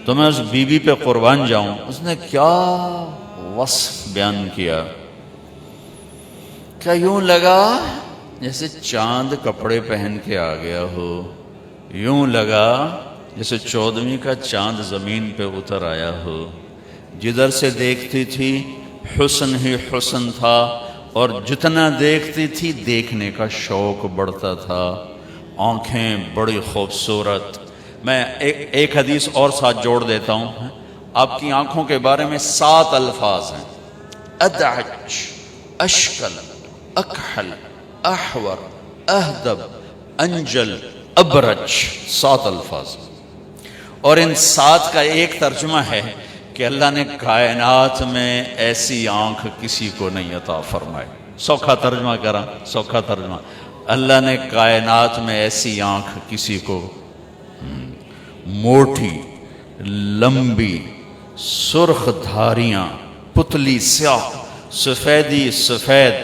تو میں اس be be پہ قربان جاؤں۔ اس نے کیا وصف بیان کیا، کیا یوں لگا جیسے چاند کپڑے پہن کے آ گیا ہو، یوں لگا جیسے 14ویں کا چاند زمین پہ اتر آیا ہو۔ جدھر سے دیکھتی تھی حسن ہی حسن تھا، اور جتنا دیکھتی تھی دیکھنے کا شوق بڑھتا تھا۔ آنکھیں بڑی خوبصورت۔ میں ایک حدیث اور ساتھ جوڑ دیتا ہوں۔ آپ کی آنکھوں کے بارے میں 7 الفاظ ہیں: ادعج، اشکل، اکحل، احور، اہدب، انجل، ابرج، 7 الفاظ۔ اور ان 7 کا ایک ترجمہ ہے کہ اللہ نے کائنات میں ایسی آنکھ کسی کو نہیں عطا فرمائی۔ سوکھا ترجمہ کرا، سوکھا ترجمہ، اللہ نے کائنات میں ایسی آنکھ کسی کو، موٹی، لمبی، سرخ دھاریاں، پتلی سیاہ، سفیدی سفید،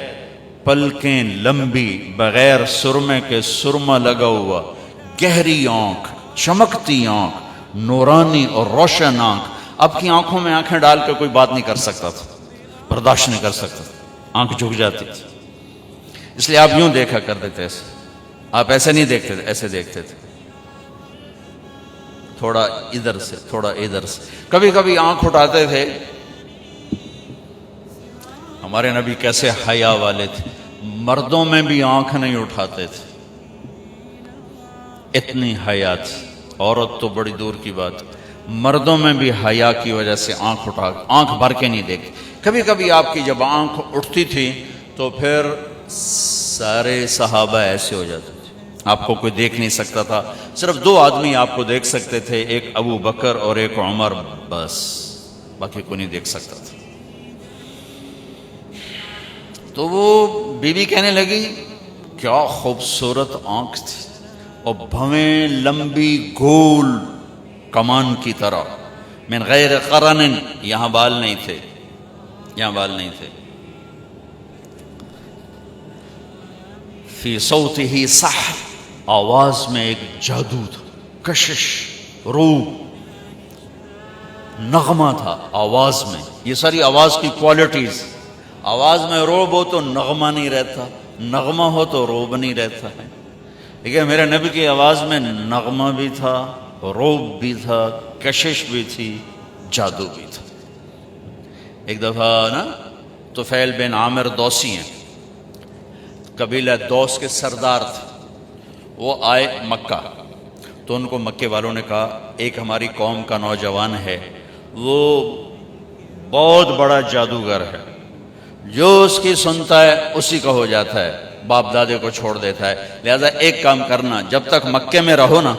پلکیں لمبی، بغیر سرمے کے سرما لگا ہوا، گہری آنکھ، چمکتی آنکھ، نورانی اور روشن آنکھ۔ آپ کی آنکھوں میں آنکھیں ڈال کے کوئی بات نہیں کر سکتا تھا، برداشت نہیں کر سکتا تھا، آنکھ جھک جاتی تھی۔ اس لیے آپ یوں دیکھا کرتے تھے، ایسے آپ ایسے نہیں دیکھتے تھے، ایسے دیکھتے تھے، تھوڑا ادھر سے تھوڑا ادھر سے۔ کبھی کبھی آنکھ اٹھاتے تھے، ہمارے نبی کیسے حیا والے تھے، مردوں میں بھی آنکھ نہیں اٹھاتے تھے، اتنی حیا تھی۔ عورت تو بڑی دور کی بات، مردوں میں بھی حیا کی وجہ سے آنکھ بھر کے نہیں دیکھتے۔ کبھی کبھی آپ کی جب آنکھ اٹھتی تھی تو پھر سارے صحابہ ایسے ہو جاتے تھے، آپ کو کوئی دیکھ نہیں سکتا تھا، صرف 2 آدمی آپ کو دیکھ سکتے تھے، ایک ابو بکر اور ایک عمر، بس باقی کوئی نہیں دیکھ سکتا تھا۔ تو وہ بی بی کہنے لگی کیا خوبصورت آنکھ تھی، اور بھویں لمبی گول کمان کی طرح، من غیر قرن، یہاں بال نہیں تھے، یہاں بال نہیں تھے۔ فی صوتہ سحر، آواز میں ایک جادو تھا، کشش، روح، نغمہ تھا آواز میں۔ یہ ساری آواز کی کوالٹیز، آواز میں روب ہو تو نغمہ نہیں رہتا، نغمہ ہو تو روب نہیں رہتا ہے۔ لیکن میرے نبی کی آواز میں نغمہ بھی تھا، روب بھی تھا، کشش بھی تھی، جادو بھی تھا۔ ایک دفعہ نا طفیل بن عامر دوسی ہیں، قبیلہ دوس کے سردار تھے، وہ آئے مکہ، تو ان کو مکے والوں نے کہا ایک ہماری قوم کا نوجوان ہے، وہ بہت بڑا جادوگر ہے، جو اس کی سنتا ہے اسی کا ہو جاتا ہے، باپ دادے کو چھوڑ دیتا ہے، لہذا ایک کام کرنا، جب تک مکے میں رہو نا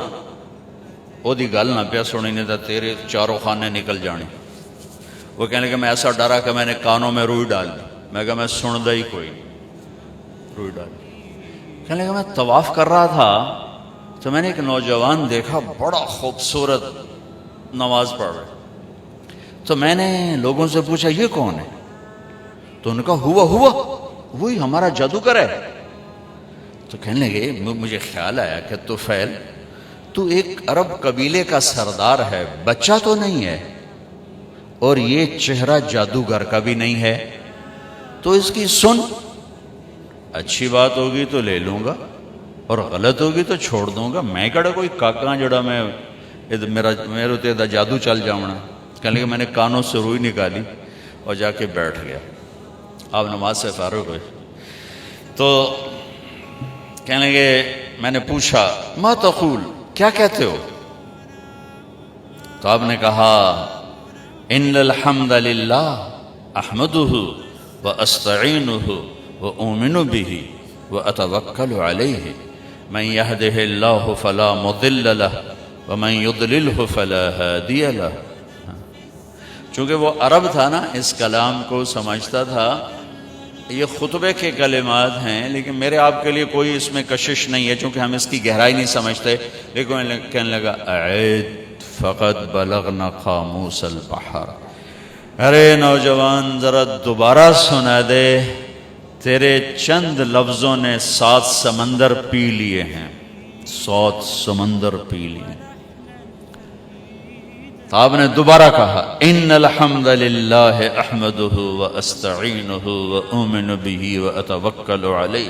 وہ دی گل نہ پیا سنی، نہیں تو تیرے چاروں خانے نکل جانے۔ وہ کہنے لگا میں ایسا ڈرا کہ میں نے کانوں میں روئی ڈال دی، میں کہا میں سندا ہی کوئی نہیں، روئی ڈال دی۔ کہنے لگا میں طواف کر رہا تھا تو میں نے ایک نوجوان دیکھا بڑا خوبصورت نماز پڑھ رہا، تو میں نے لوگوں سے پوچھا یہ کون ہے، تو انہوں نے کہا ہوا وہی ہمارا جادوگر ہے۔ تو کہنے لگے مجھے خیال آیا کہ طفیل تو ایک عرب قبیلے کا سردار ہے، بچہ تو نہیں ہے، اور یہ چہرہ جادوگر کا بھی نہیں ہے، تو اس کی سن، اچھی بات ہوگی تو لے لوں گا اور غلط ہوگی تو چھوڑ دوں گا، میں کہڑا کوئی کاکا جڑا میں میرے تے دا جادو چل جاؤنا۔ کہنے لگے میں نے کانوں سے روئی نکالی اور جا کے بیٹھ گیا۔ آپ نماز سے فارغ ہوئے تو کہنے لگے میں نے پوچھا ما تقول، کیا کہتے ہو؟ تو آپ نے کہا ان الحمد للہ احمدہ واستعینہ واؤمن بہ واتوکل علیہ من یہدہ اللہ فلا مضل لہ ومن یضللہ فلا ہادی لہ۔ چونکہ وہ عرب تھا نا، اس کلام کو سمجھتا تھا، یہ خطبے کے کلمات ہیں، لیکن میرے آپ کے لیے کوئی اس میں کشش نہیں ہے چونکہ ہم اس کی گہرائی نہیں سمجھتے۔ لیکن کہنے لگا اعد فقد بلغنا قاموس البحر، ارے نوجوان ذرا دوبارہ سنا دے، تیرے چند لفظوں نے 7 سمندر پی لیے ہیں، 7 سمندر پی لیے۔ تو آپ نے دوبارہ کہا ان الحمد للہ احمدہ واستعینہ واؤمن بہ واتوکل علیہ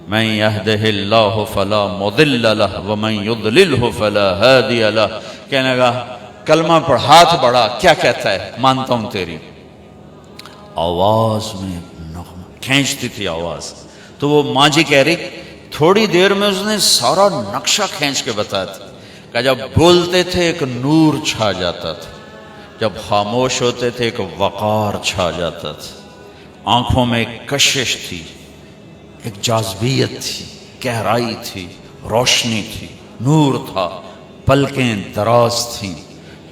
من یہدہ اللہ فلا مضل لہ ومن یضللہ فلا ہادی لہ. کہنے لگا کلمہ پر ہاتھ بڑھا، کیا کہتا ہے؟ مانتا ہوں تیری. آواز میں نغمہ کھینچتی تھی آواز. تو وہ ماں جی کہہ رہی تھوڑی دیر میں اس نے سارا نقشہ کھینچ کے بتایا تھا کہ جب بولتے تھے ایک نور چھا جاتا تھا، جب خاموش ہوتے تھے ایک وقار چھا جاتا تھا، آنکھوں میں ایک کشش تھی، ایک جاذبیت تھی، گہرائی تھی، روشنی تھی، نور تھا، پلکیں دراز تھیں،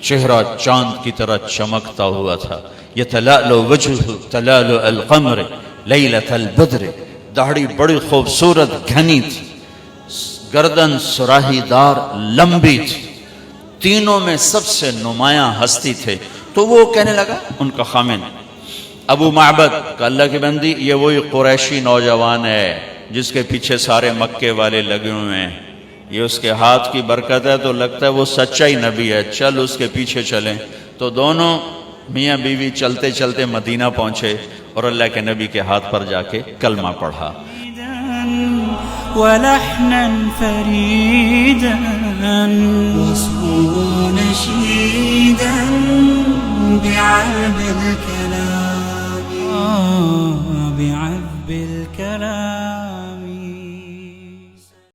چہرہ چاند کی طرح چمکتا ہوا تھا. یتلألؤ وجہہ تلألؤ القمر لیلۃ البدر. داڑھی بڑی خوبصورت گھنی تھی، گردن سراہی دار لمبی تھی، تینوں میں سب سے نمایاں ہستی تھے. تو وہ کہنے لگا ان کا خامن ابو معبد کہ اللہ کی بندی یہ وہی قریشی نوجوان ہے جس کے پیچھے سارے مکے والے لگے ہوئے ہیں، یہ اس کے ہاتھ کی برکت ہے تو لگتا ہے وہ سچا ہی نبی ہے، چل اس کے پیچھے چلیں. تو دونوں میاں بیوی چلتے چلتے مدینہ پہنچے اور اللہ کے نبی کے ہاتھ پر جا کے کلمہ پڑھا. ولحنا فريدا واسمه نشيدا بعلم الكلام